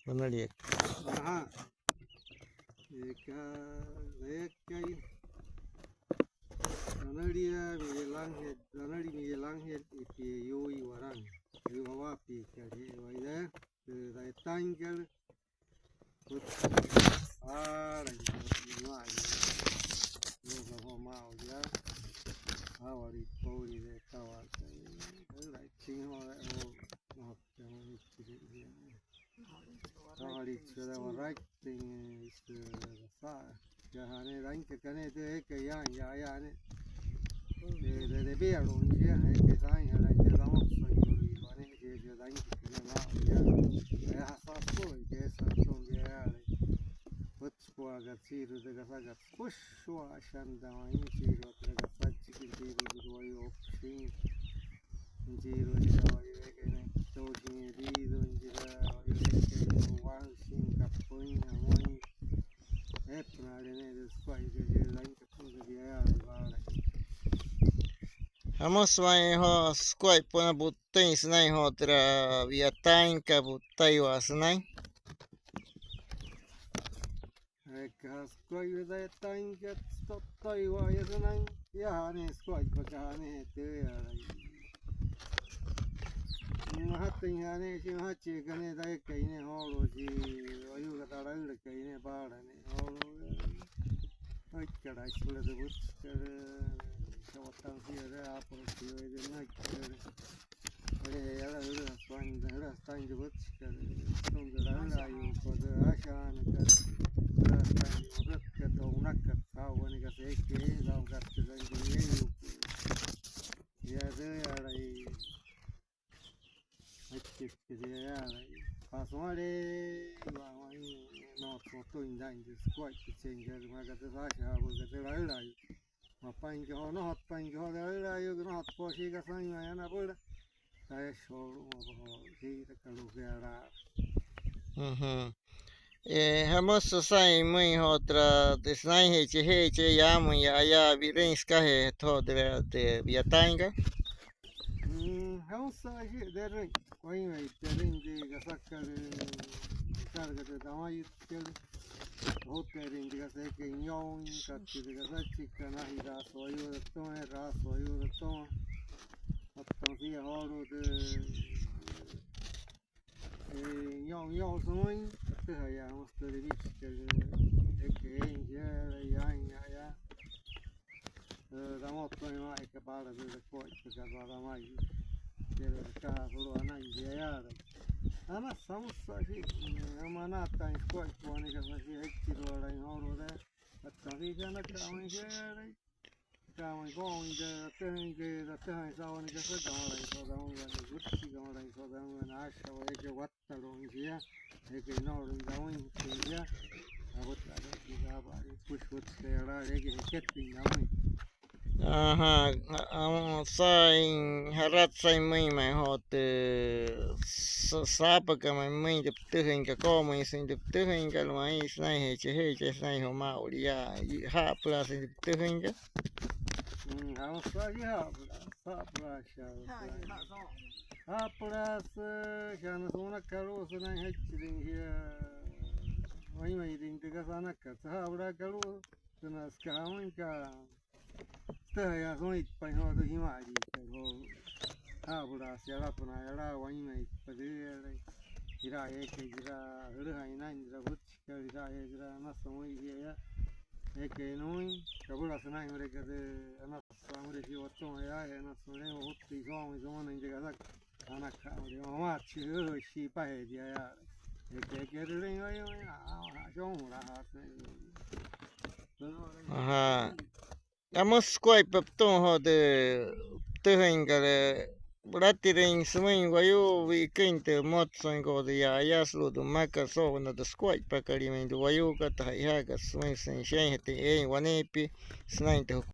Benar Aha. Eka lekai. Danali mi langhet ipi yoi warang. Yuwa pi kali waida. Dai tanggal. Put lagi yuwa. Yuwa ho mau dia. Awari poli de tawal. Lai ting ho lai ho jangan ikut dia. Awari sudah warai ting itu sa. Jahane lain kekane tu yang ya ni. De biar orang dia ke lain lain dia lama sekali ni dia lain kekane lah dia. Asal pun dia satu dia. Buat sebuah gasiru dengan sangat push suasana ini jiru dengan sangat jiru dua opsi jiru dua ini toji jiru jiru wang sing kapun amoi pernah ini sesuai dengan lain kapun dia ada. Hamos vai ho squai pona butain snai ho tra viatain ka butai wa snai. Sekolah saya tanya stop tahu ya senang ya ni sekolah baca ni tu ya. Mahatnya ni si mahatnya kan ni dah kaya ni holo si ayu kata orang le kaya ni bar ni holo. Ay cara sekolah tu bus cara jawatan si ada apa si ada nak cara. Ada ya ada tuan ada tanya tu bus cara tuan jalan ayu pada asan cara. Nak tahu ni kasi ke, tahu kasi lagi ni. Dia tu ya lagi, macam dia ya lagi. Pasal ni, orang ni nak foto indah ini, squat kecil, macam tu sahaja, macam tu lagi. Apa yang kau nak, apa yang kau lagi, you nak posisi kasih ni, mana boleh. Saya show, apa sih, kalau kira. Hamos sai mui ho tra snai he che ya mu ya virens ka he tho de viatain ka. Hamos sai der koi mai terin de gasakar carga de damai tel ho terin de gasai ke nyon ka de gasai chikana hira soyu to ra soyu to atton si horo de nyon soin te ya hamos de vich ke ya damos pues más que para de coche que para más que cada solo ana indiana ana somos así amana tan coche pone que así es que lo hará en oro de hasta que ya no caben que caben con de ten que de ten saben que se caben y todo un buen gusto y caben y todo un buen asha o que guata lo india es que no lo caben que ya a botar que ya va push what se hará que que tingamos. Aha, sai harat sai mui mai ho te sapa ka mai de tuhin ka ko mai sin de tuhin ka mai snai he che snai ho ma ulia ha pla sin de tuhin ka. Hamos sai ha pla sha. Ha pla se ya no sona karo sona hechling here. Mai din de ka sana ka ha pla karo sona skaman ka. Ya soy paino de himari pero ahora se hará por allá mai padre ira que ira ira ina ira butcha ira ira na soy ya que no kabula sana mere que ana samre si otto ya na sone otti so na inga da ana ka de mama chi shi pa he dia ya que rin yo yo la Aha. Amos squai pep ton ho de tuhin ka le Bratirin suming wayu vi kinte mot son go de ya slu do maka so na de squai pa kali men do wayu ka ta ya ka suming sen shen he te e wanepi snain te